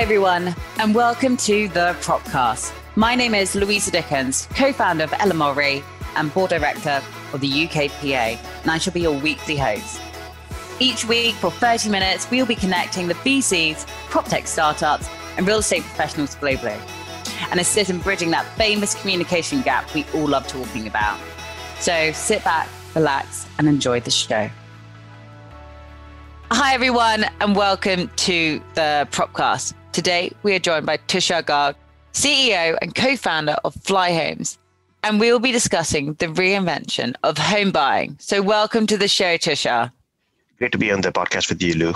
everyone, and welcome to the Propcast. My name is Louisa Dickens, co-founder of LMR Re and board director of the UKPA, and I shall be your weekly host. Each week for 30 minutes, we'll be connecting the VCs, prop tech startups, and real estate professionals globally, and assist in bridging that famous communication gap we all love talking about. So sit back, relax, and enjoy the show. Hi, everyone, and welcome to the Propcast. Today, we are joined by Tushar Garg, CEO and co-founder of Flyhomes, and we will be discussing the reinvention of home buying. So welcome to the show, Tushar. Great to be on the podcast with you, Lou.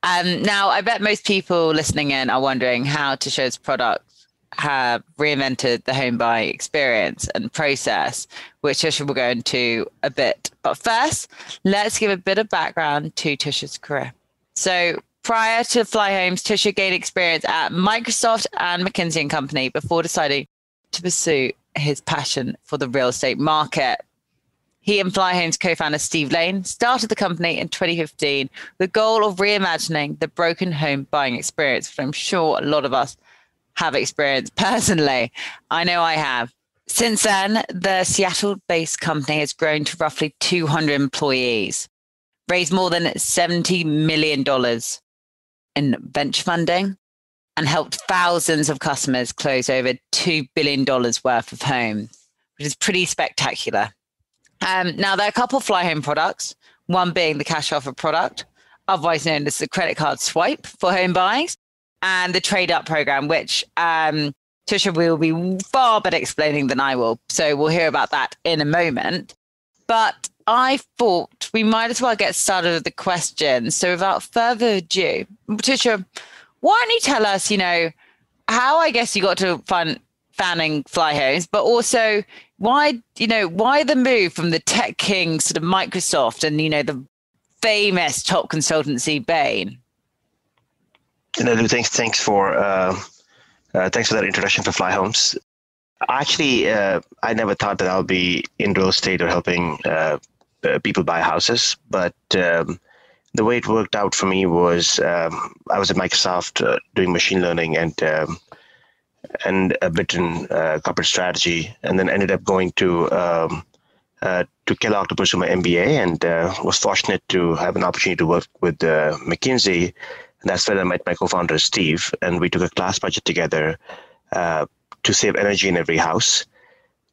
Now, I bet most people listening in are wondering how Tushar's products have reinvented the home buying experience and process, which Tushar will go into a bit. But first, let's give a bit of background to Tushar's career. So prior to Flyhomes, Tushar gained experience at Microsoft and McKinsey & Company before deciding to pursue his passion for the real estate market. He and Flyhomes co-founder Steve Lane started the company in 2015 with the goal of reimagining the broken home buying experience, which I'm sure a lot of us have experienced personally. I know I have. Since then, the Seattle-based company has grown to roughly 200 employees, raised more than $70 million in venture funding, and helped thousands of customers close over $2 billion worth of homes, which is pretty spectacular. Now, there are a couple of Flyhome products, one being the cash offer product, otherwise known as the credit card swipe for home buying, and the trade up program, which Tushar will be far better explaining than I will. So we'll hear about that in a moment. But I thought we might as well get started with the questions. So without further ado, Tushar, why don't you tell us, how I guess you got to founding Flyhomes, but also why the move from the tech king sort of Microsoft and, the famous top consultancy Bain? Thanks for that introduction for Flyhomes. Actually, I never thought that I'll be in real estate or helping people buy houses, but the way it worked out for me was I was at Microsoft doing machine learning and a bit in corporate strategy, and then ended up going to Kellogg to pursue my MBA, and was fortunate to have an opportunity to work with McKinsey. And that's where I met my co-founder, Steve, and we took a class budget together to save energy in every house.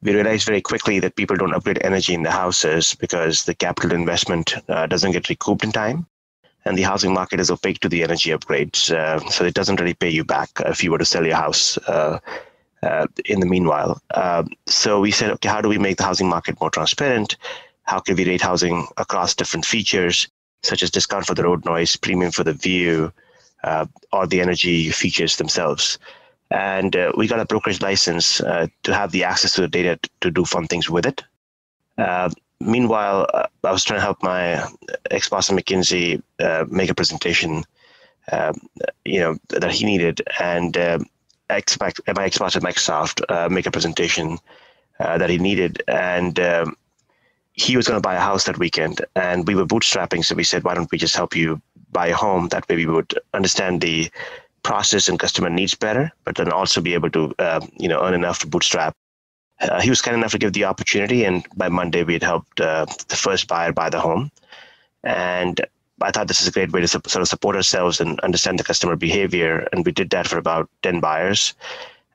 We realized very quickly that people don't upgrade energy in the houses because the capital investment doesn't get recouped in time, and the housing market is opaque to the energy upgrades, so it doesn't really pay you back if you were to sell your house in the meanwhile. So we said, okay, how do we make the housing market more transparent? How can we rate housing across different features, such as discount for the road noise, premium for the view, or the energy features themselves? And we got a brokerage license to have the access to the data to do fun things with it. Meanwhile, I was trying to help my ex-boss at McKinsey make a presentation, that he needed, and my ex-boss at Microsoft make a presentation that he needed, and he was going to buy a house that weekend, and we were bootstrapping. So we said, why don't we just help you buy a home? That way we would understand the process and customer needs better, but then also be able to, earn enough to bootstrap. He was kind enough to give the opportunity, and by Monday we had helped the first buyer buy the home. And I thought this is a great way to sort of support ourselves and understand the customer behavior. And we did that for about 10 buyers.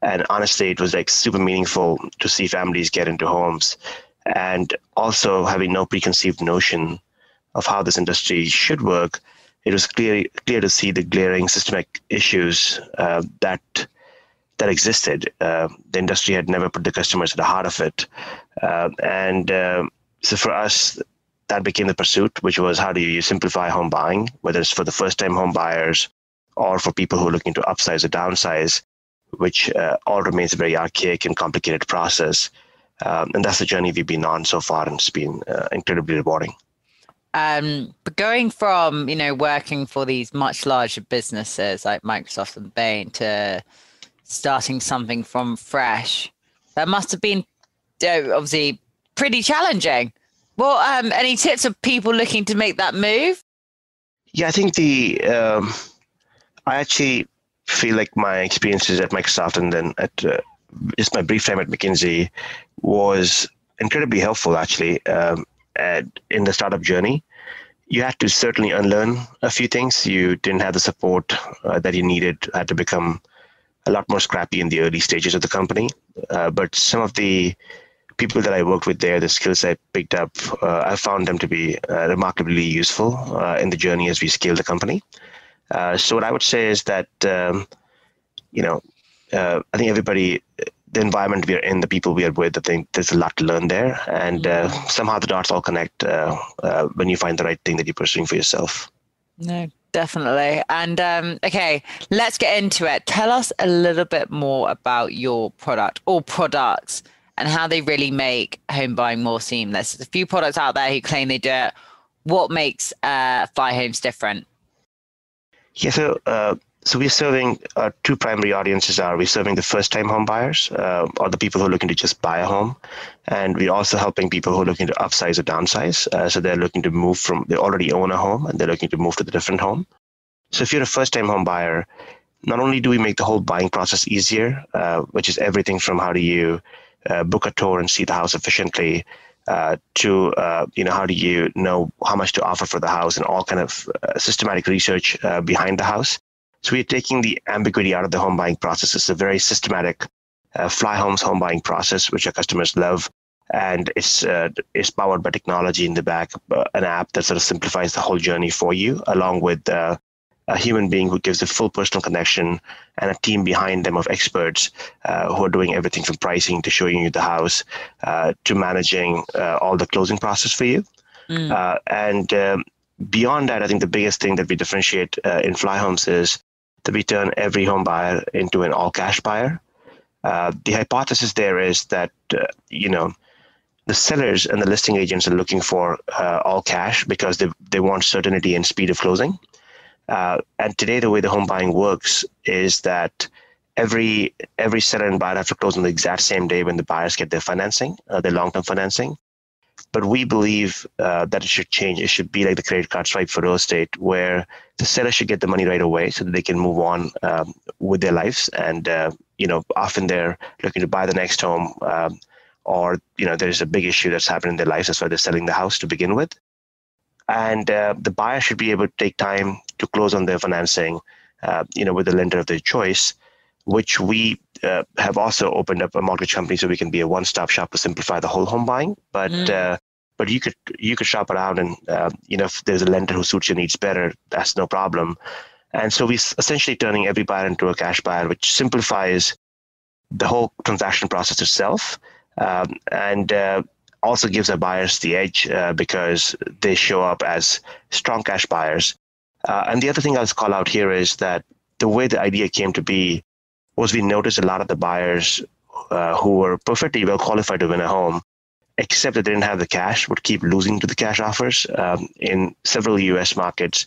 And honestly, it was like super meaningful to see families get into homes, and also having no preconceived notion of how this industry should work. It was clear to see the glaring systemic issues that existed. The industry had never put the customers at the heart of it. So for us, that became the pursuit, which was how do you simplify home buying, whether it's for the first-time home buyers or for people who are looking to upsize or downsize, which all remains a very archaic and complicated process. And that's the journey we've been on so far, and it's been incredibly rewarding. But going from, working for these much larger businesses like Microsoft and Bain to starting something from fresh, that must have been obviously pretty challenging. Well, any tips of people looking to make that move? Yeah, I think I actually feel like my experiences at Microsoft and then at just my brief time at McKinsey was incredibly helpful, actually, in the startup journey. You had to certainly unlearn a few things. You didn't have the support that you needed. Had to become a lot more scrappy in the early stages of the company. But some of the people that I worked with there, the skills I picked up, I found them to be remarkably useful in the journey as we scale the company. So what I would say is that, I think everybody, the environment we are in, the people we are with, I think there's a lot to learn there. And somehow the dots all connect when you find the right thing that you're pursuing for yourself. No, definitely. And okay, let's get into it. Tell us a little bit more about your product or products and how they really make home buying more seamless. There's a few products out there who claim they do it. What makes Flyhomes different? Yeah, so we're serving two primary audiences. We're serving the first-time home buyers, or the people who are looking to just buy a home, and we're also helping people who are looking to upsize or downsize. So they're looking to move from, they already own a home and they're looking to move to the different home. So if you're a first-time home buyer, not only do we make the whole buying process easier, which is everything from how do you book a tour and see the house efficiently, to how do you know how much to offer for the house and all kind of systematic research behind the house. So we're taking the ambiguity out of the home buying process. It's a very systematic Flyhomes home buying process, which our customers love, and it's powered by technology in the back, an app that sort of simplifies the whole journey for you, along with a human being who gives a full personal connection and a team behind them of experts who are doing everything from pricing to showing you the house to managing all the closing process for you. And beyond that, I think the biggest thing that we differentiate in Flyhomes is that we turn every home buyer into an all-cash buyer. The hypothesis there is that, the sellers and the listing agents are looking for all cash because they want certainty and speed of closing. And today, the way the home buying works is that every seller and buyer have to close on the exact same day when the buyers get their financing, their long-term financing. But we believe that it should change. It should be like the credit card swipe for real estate, where the seller should get the money right away so that they can move on with their lives. And, often they're looking to buy the next home or, there's a big issue that's happened in their lives. That's why they're selling the house to begin with. And the buyer should be able to take time to close on their financing, with the lender of their choice, which we have also opened up a mortgage company so we can be a one-stop shop to simplify the whole home buying. But you could shop around and if there's a lender who suits your needs better, that's no problem. And so we essentially turning every buyer into a cash buyer, which simplifies the whole transaction process itself, and also gives our buyers the edge because they show up as strong cash buyers. And the other thing I'll call out here is that the way the idea came to be was we noticed a lot of the buyers who were perfectly well qualified to win a home, except that they didn't have the cash, would keep losing to the cash offers. In several US markets,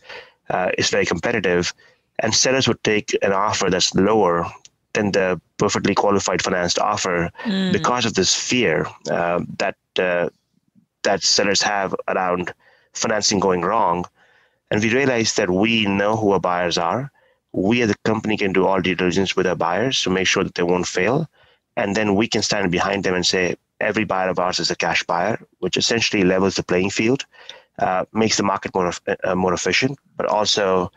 it's very competitive, and sellers would take an offer that's lower than the perfectly qualified financed offer because of this fear that sellers have around financing going wrong. And we realized that we know who our buyers are. We as a company can do all due diligence with our buyers to make sure that they won't fail. And then we can stand behind them and say, every buyer of ours is a cash buyer, which essentially levels the playing field, makes the market more efficient, but also,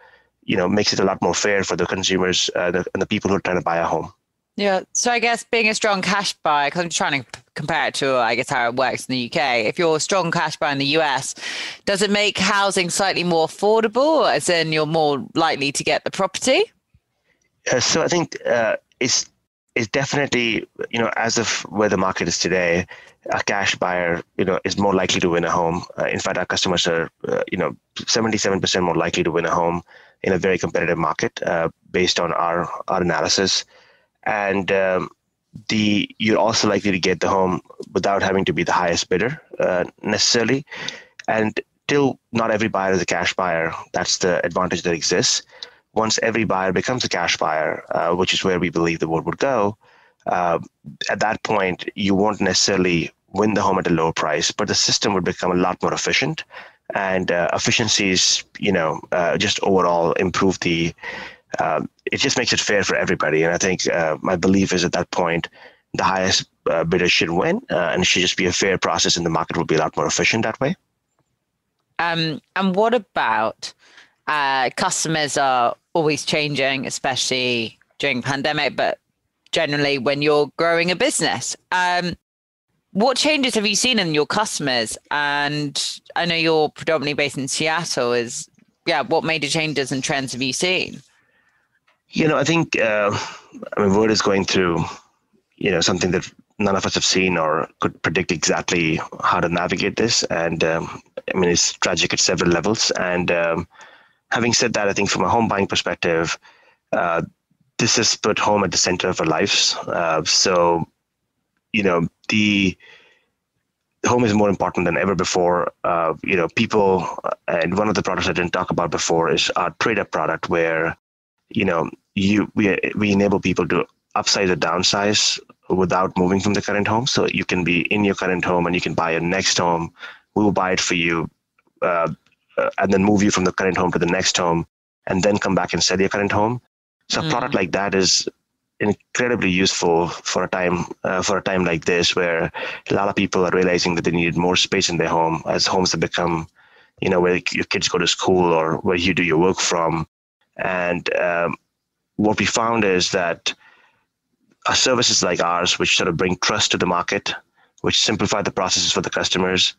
makes it a lot more fair for the consumers and the people who are trying to buy a home. Yeah. So I guess being a strong cash buyer, because I'm trying to compare it to, I guess, how it works in the UK. If you're a strong cash buyer in the US, does it make housing slightly more affordable, as in you're more likely to get the property? So I think it's definitely, as of where the market is today, a cash buyer, is more likely to win a home. In fact, our customers are, 77% more likely to win a home in a very competitive market based on our analysis. And you're also likely to get the home without having to be the highest bidder necessarily. And till not every buyer is a cash buyer, that's the advantage that exists. Once every buyer becomes a cash buyer, which is where we believe the world would go, at that point, you won't necessarily win the home at a lower price, but the system would become a lot more efficient. And efficiencies, just overall improve the it just makes it fair for everybody. And I think my belief is at that point, the highest bidder should win, and it should just be a fair process, and the market will be a lot more efficient that way. And what about customers are always changing, especially during pandemic, but generally when you're growing a business. What changes have you seen in your customers? And I know you're predominantly based in Seattle. What major changes and trends have you seen? I think Word is going through something that none of us have seen or could predict exactly how to navigate this. And it's tragic at several levels. And having said that, I think from a home buying perspective, this has put home at the center of our lives. The home is more important than ever before. People, and one of the products I didn't talk about before is our trade-up product, where we enable people to upsize or downsize without moving from the current home. So you can be in your current home and you can buy a next home. We will buy it for you, and then move you from the current home to the next home, and then come back and sell your current home. So a product like that is incredibly useful for a time like this, where a lot of people are realizing that they needed more space in their home as homes have become, where your kids go to school or where you do your work from. And what we found is that services like ours, which sort of bring trust to the market, which simplify the processes for the customers,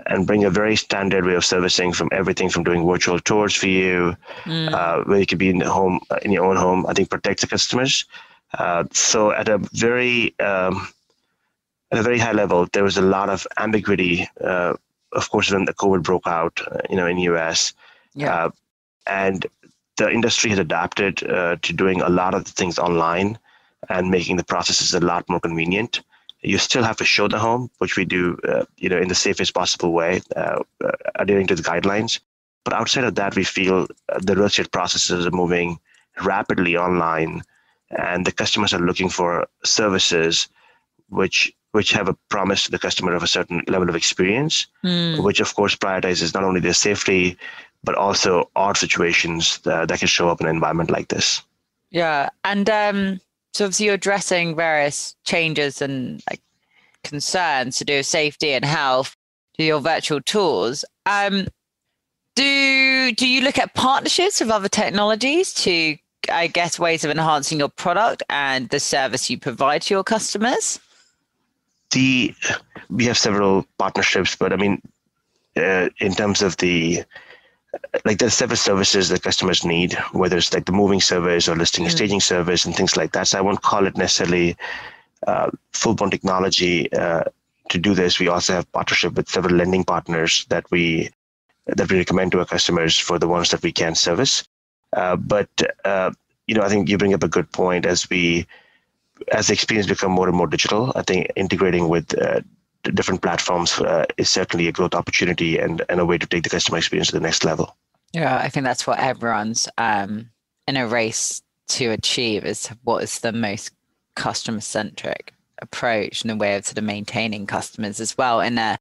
and bring a very standard way of servicing, from everything from doing virtual tours for you, where you could be in your own home, I think protects the customers. So at a very high level, there was a lot of ambiguity, of course, when the COVID broke out, in US. Yeah. And the industry has adapted to doing a lot of the things online and making the processes a lot more convenient. You still have to show the home, which we do, in the safest possible way, adhering to the guidelines. But outside of that, we feel the real estate processes are moving rapidly online, and the customers are looking for services which have a promise to the customer of a certain level of experience, which of course prioritizes not only their safety, but also odd situations that can show up in an environment like this. Yeah. And so obviously you're addressing various changes and concerns to do with safety and health to your virtual tours. Do you look at partnerships with other technologies to, I guess, ways of enhancing your product and the service you provide to your customers? We have several partnerships, but in terms of there's several services that customers need, whether it's like the moving service or listing and staging service and things like that. So I won't call it necessarily full-blown technology to do this. We also have partnership with several lending partners that we recommend to our customers for the ones that we can service. But I think you bring up a good point. As the experience become more and more digital, I think integrating with different platforms is certainly a growth opportunity and a way to take the customer experience to the next level. Yeah, I think that's what everyone's in a race to achieve, is what is the most customer-centric approach and a way of sort of maintaining customers as well in a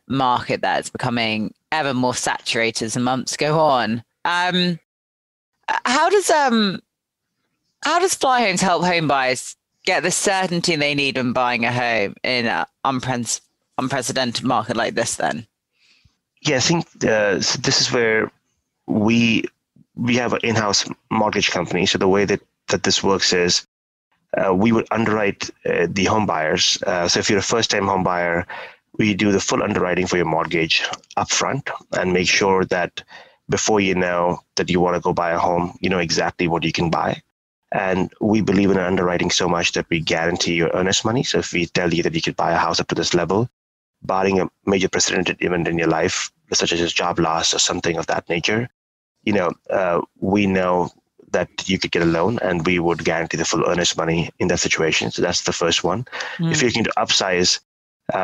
market that's becoming ever more saturated as the months go on. How does Flyhomes help home buyers get the certainty they need when buying a home in an unprecedented market like this then? Yeah, I think so this is where we have an in-house mortgage company. So the way that this works is we would underwrite the home buyers. So if you're a first-time home buyer, we do the full underwriting for your mortgage upfront and make sure that before you know that you want to go buy a home, you know exactly what you can buy. And we believe in underwriting so much that we guarantee your earnest money. So if we tell you that you could buy a house up to this level, barring a major precedented event in your life, such as job loss or something of that nature, we know that you could get a loan and we would guarantee the full earnest money in that situation. So that's the first one. If you're looking to upsize,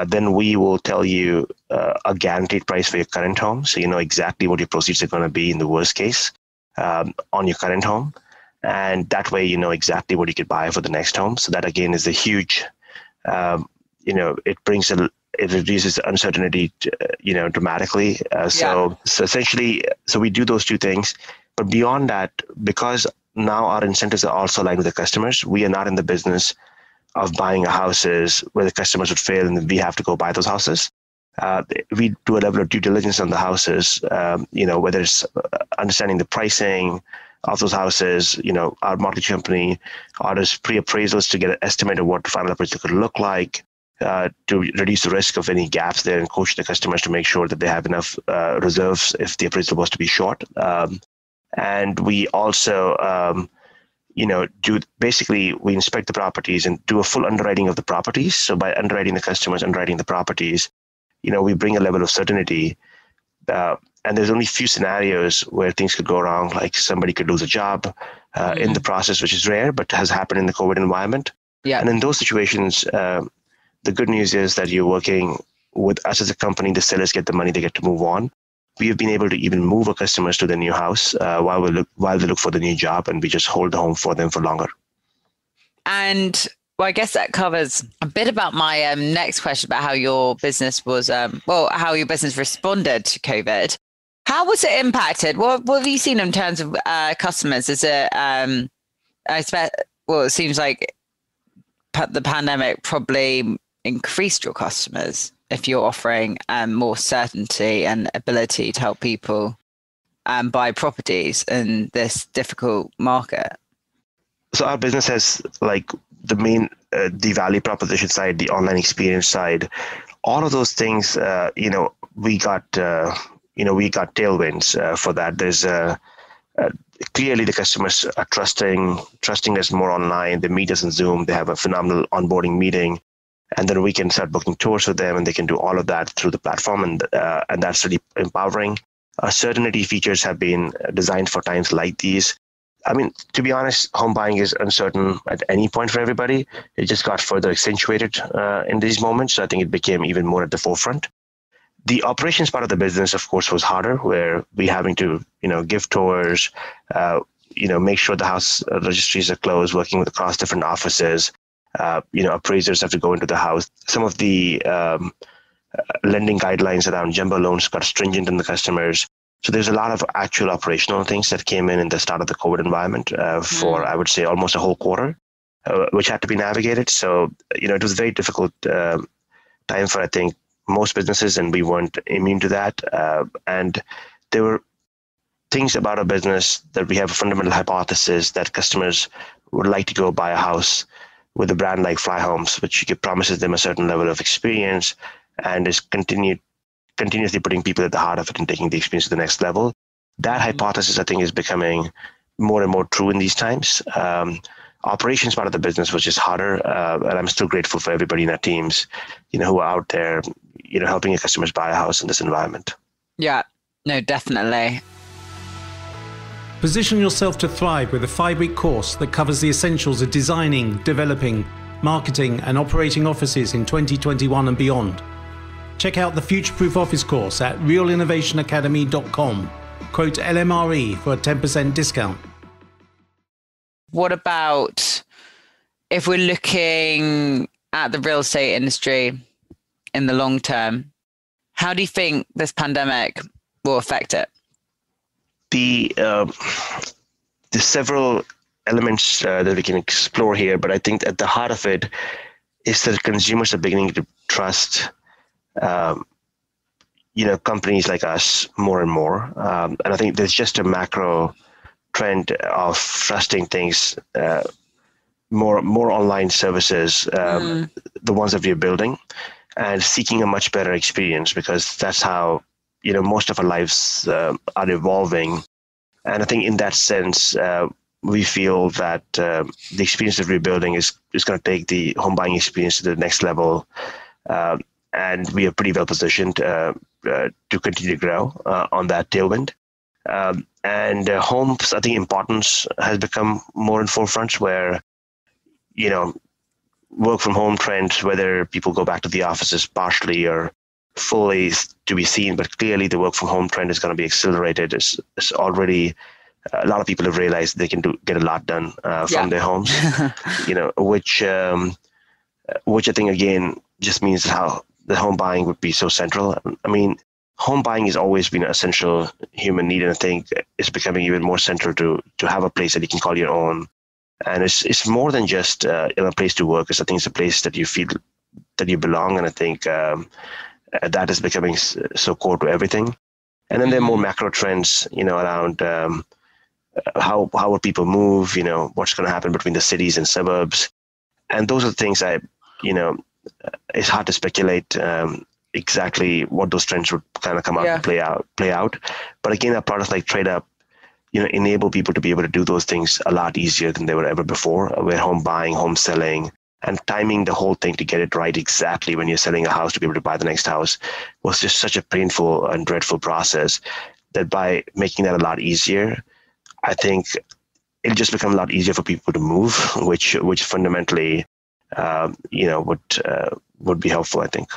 then we will tell you a guaranteed price for your current home. So you know exactly what your proceeds are going to be in the worst case on your current home. And that way, you know exactly what you could buy for the next home. So that again is a huge, it reduces the uncertainty, dramatically. So essentially, we do those two things. But beyond that, because now our incentives are also aligned with the customers, we are not in the business of buying houses where the customers would fail and we have to go buy those houses. We do a level of due diligence on the houses, whether it's understanding the pricing of those houses. Our mortgage company orders pre-appraisals to get an estimate of what the final appraisal could look like, to reduce the risk of any gaps there and coach the customers to make sure that they have enough reserves if the appraisal was to be short. And we also, we inspect the properties and do a full underwriting of the properties. So by underwriting the customers, underwriting the properties, we bring a level of certainty. And there's only a few scenarios where things could go wrong, like somebody could lose a job in the process, which is rare, but has happened in the COVID environment. Yeah. And in those situations, the good news is that you're working with us as a company. The sellers get the money, they get to move on. We have been able to even move our customers to the new house while they look for the new job, and we just hold the home for them for longer. And I guess that covers a bit about my next question about how your business was, how your business responded to COVID. How was it impacted? What have you seen in terms of customers? Is it, it seems like the pandemic probably increased your customers if you're offering more certainty and ability to help people buy properties in this difficult market. So our business has the main, the value proposition side, the online experience side, all of those things, we got tailwinds for that. There's clearly the customers are trusting us more online. They meet us on Zoom. They have a phenomenal onboarding meeting, and then we can start booking tours with them, and they can do all of that through the platform, and that's really empowering. Certainty features have been designed for times like these. I mean, to be honest, home buying is uncertain at any point for everybody. It just got further accentuated in these moments. So I think it became even more at the forefront. The operations part of the business, of course, was harder, where we having to, give tours, make sure the house registries are closed, working with across different offices. Appraisers have to go into the house. Some of the lending guidelines around jumbo loans got stringent on the customers. So there's a lot of actual operational things that came in the start of the COVID environment for, I would say, almost a whole quarter, which had to be navigated. So, it was a very difficult time for, I think, most businesses, and we weren't immune to that. And there were things about our business that we have a fundamental hypothesis that customers would like to go buy a house with a brand like Flyhomes, which promises them a certain level of experience and is continuously putting people at the heart of it and taking the experience to the next level. That hypothesis, I think, is becoming more and more true in these times. Operations part of the business was just harder, and I'm still grateful for everybody in our teams, who are out there, helping your customers buy a house in this environment. Yeah, no, definitely. Position yourself to thrive with a 5-week course that covers the essentials of designing, developing, marketing, and operating offices in 2021 and beyond. Check out the Future-Proof Office course at realinnovationacademy.com. Quote LMRE for a 10% discount. What about if we're looking at the real estate industry in the long term? How do you think this pandemic will affect it? There's several elements that we can explore here, but I think at the heart of it is that consumers are beginning to trust companies like us more and more. And I think there's just a macro trend of trusting things, more online services, the ones that we're building, and seeking a much better experience, because that's how, most of our lives are evolving. And I think in that sense, we feel that the experience that we're building is going to take the home buying experience to the next level. And we are pretty well positioned to continue to grow on that tailwind. And homes, I think importance has become more in forefront, where, work from home trends, whether people go back to the offices partially or fully, to be seen, but clearly the work from home trend is going to be accelerated. It's already, a lot of people have realized they can get a lot done from their homes, which I think, again, just means how the home buying would be so central. I mean, home buying has always been an essential human need, and I think it's becoming even more central to have a place that you can call your own. And it's more than just a place to work. I think it's a place that you feel that you belong, and I think that is becoming so core to everything. And then there are more macro trends, around how will people move, what's going to happen between the cities and suburbs, and those are the things it's hard to speculate exactly what those trends would kind of come out and play out. But again, a product like TradeUp, enable people to be able to do those things a lot easier than they were ever before. Where home buying, home selling, and timing the whole thing to get it right exactly when you're selling a house to be able to buy the next house was just such a painful and dreadful process that by making that a lot easier, I think it'll just become a lot easier for people to move, which fundamentally, would be helpful, I think.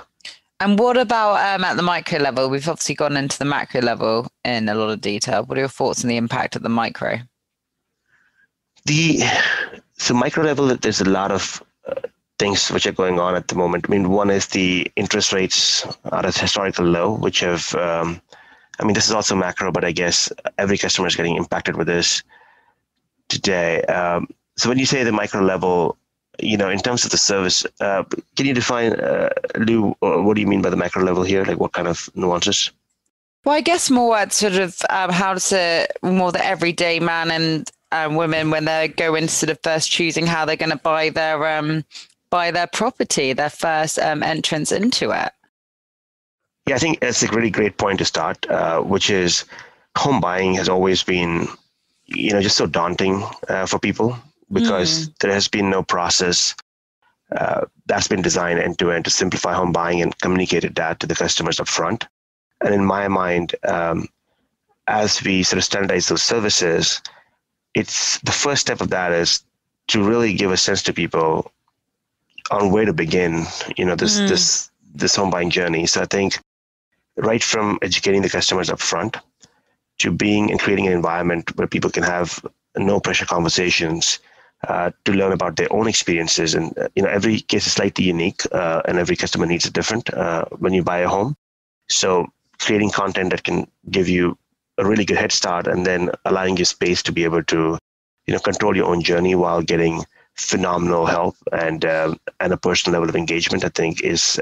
And what about at the micro level? We've obviously gone into the macro level in a lot of detail. What are your thoughts on the impact at the micro? So micro level, there's a lot of things which are going on at the moment. I mean, one is the interest rates are at a historical low, which have, this is also macro, but I guess every customer is getting impacted with this today. So when you say the micro level, in terms of the service, can you define, Lou, what do you mean by the macro level here? Like what kind of nuances? Well, I guess more at sort of how to more the everyday man and women when they go into sort of first choosing how they're going to buy their property, their first entrance into it. Yeah, I think that's a really great point to start, which is home buying has always been, just so daunting for people. Because there has been no process that's been designed end-to-end to simplify home buying and communicated that to the customers up front. And in my mind, as we sort of standardize those services, it's the first step of that is to really give a sense to people on where to begin, this home buying journey. So I think right from educating the customers up front to being and creating an environment where people can have no pressure conversations, to learn about their own experiences. And, every case is slightly unique and every customer needs it different when you buy a home. So creating content that can give you a really good head start and then allowing you space to be able to, control your own journey while getting phenomenal help and a personal level of engagement, I think is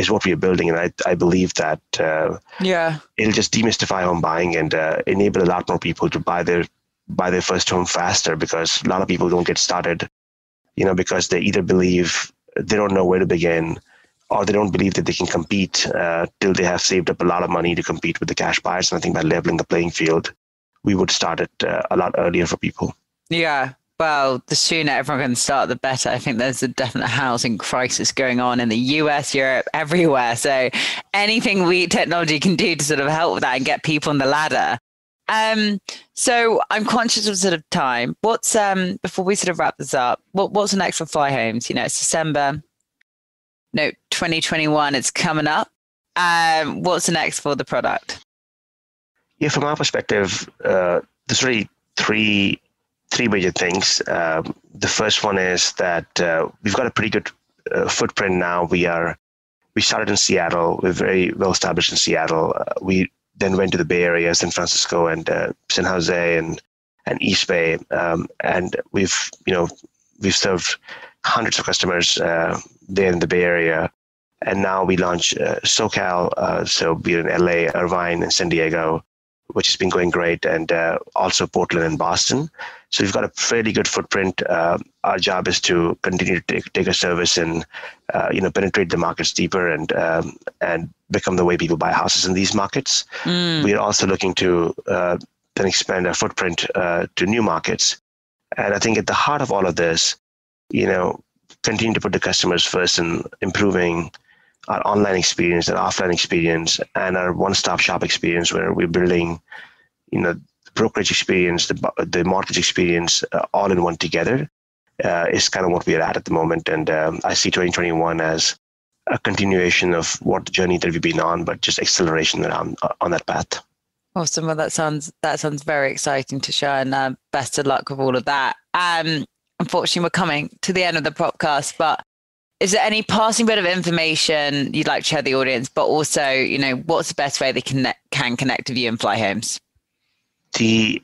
what we are building. And I believe that it'll just demystify home buying and enable a lot more people to buy their first home faster, because a lot of people don't get started, because they either believe they don't know where to begin, or they don't believe that they can compete till they have saved up a lot of money to compete with the cash buyers. And I think by leveling the playing field, we would start it a lot earlier for people. Yeah. Well, the sooner everyone can start, the better. I think there's a definite housing crisis going on in the US, Europe, everywhere. So anything technology can do to sort of help with that and get people on the ladder. So I'm conscious of sort of time. What's before we sort of wrap this up, what's next for Flyhomes? It's December, 2021. It's coming up. What's next for the product? Yeah, from our perspective, there's really three major things. The first one is that we've got a pretty good footprint now. We started in Seattle. We're very well established in Seattle. We then went to the Bay Area, San Francisco and San Jose and East Bay, and we've served hundreds of customers there in the Bay Area, and now we launch SoCal, so we're in LA, Irvine, and San Diego, which has been going great, and also Portland and Boston. So we've got a fairly good footprint. Our job is to continue to take a service and penetrate the markets deeper and become the way people buy houses in these markets. We are also looking to then expand our footprint to new markets. And I think at the heart of all of this, continue to put the customers first in improving our online experience and offline experience and our one-stop shop experience, where we're building, the brokerage experience, the mortgage experience, all in one together, is kind of what we are at the moment. And I see 2021 as a continuation of what journey that we've been on, but just acceleration on that path. Awesome. Well, that sounds very exciting, Tushar, and best of luck with all of that. Unfortunately, we're coming to the end of the podcast, but is there any passing bit of information you'd like to share with the audience, but also, what's the best way they can connect with you and Flyhomes? The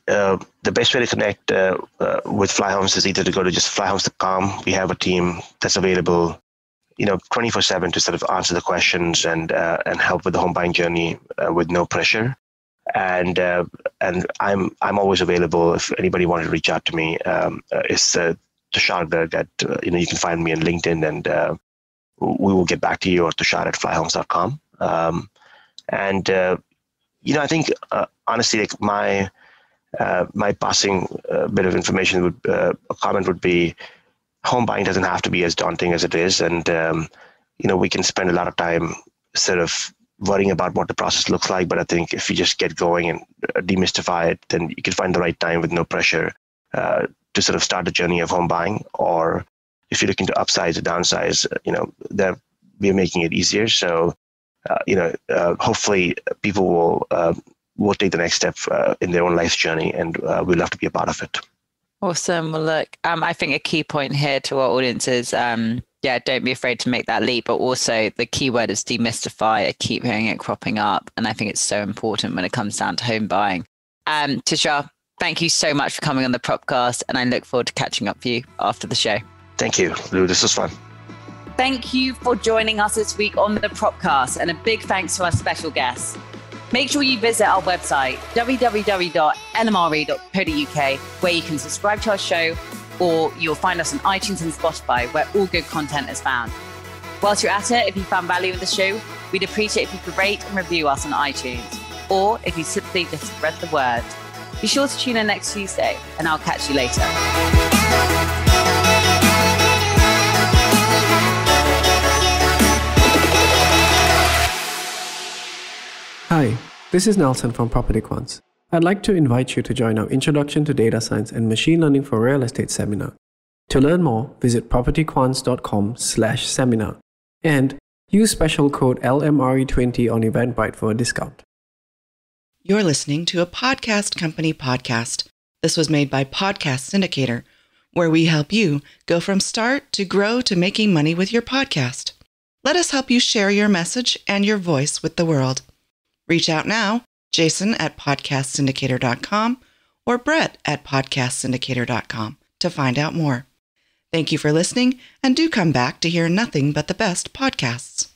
best way to connect with Flyhomes is either to go to just flyhomes.com. We have a team that's available, 24/7 to sort of answer the questions and help with the home buying journey with no pressure. And I'm always available if anybody wanted to reach out to me. It's Tushar that you can find me on LinkedIn, and we will get back to you, or tushar@flyhomes.com. I think honestly, like my passing bit of information a comment would be, home buying doesn't have to be as daunting as it is, and we can spend a lot of time sort of worrying about what the process looks like. But I think if you just get going and demystify it, then you can find the right time with no pressure to sort of start the journey of home buying. Or if you're looking to upsize or downsize, that we're making it easier. So, hopefully people will take the next step in their own life's journey, and we'd love to be a part of it. Awesome. Well, look, I think a key point here to our audience is, don't be afraid to make that leap, but also the key word is demystify. I keep hearing it cropping up, and I think it's so important when it comes down to home buying. Tushar, thank you so much for coming on the Propcast, and I look forward to catching up with you after the show. Thank you, Lou. This was fun. Thank you for joining us this week on the Propcast, and a big thanks to our special guests. Make sure you visit our website, www.lmre.co.uk, where you can subscribe to our show, or you'll find us on iTunes and Spotify, where all good content is found. Whilst you're at it, if you found value in the show, we'd appreciate if you could rate and review us on iTunes, or if you simply just spread the word. Be sure to tune in next Tuesday, and I'll catch you later. Hi, this is Nelson from Property Quants. I'd like to invite you to join our Introduction to Data Science and Machine Learning for Real Estate seminar. To learn more, visit propertyquants.com/seminar and use special code LMRE20 on Eventbrite for a discount. You're listening to a podcast company podcast. This was made by Podcast Syndicator, where we help you go from start to grow to making money with your podcast. Let us help you share your message and your voice with the world. Reach out now, Jason at podcastsyndicator.com or Brett at podcastsyndicator.com to find out more. Thank you for listening, and do come back to hear nothing but the best podcasts.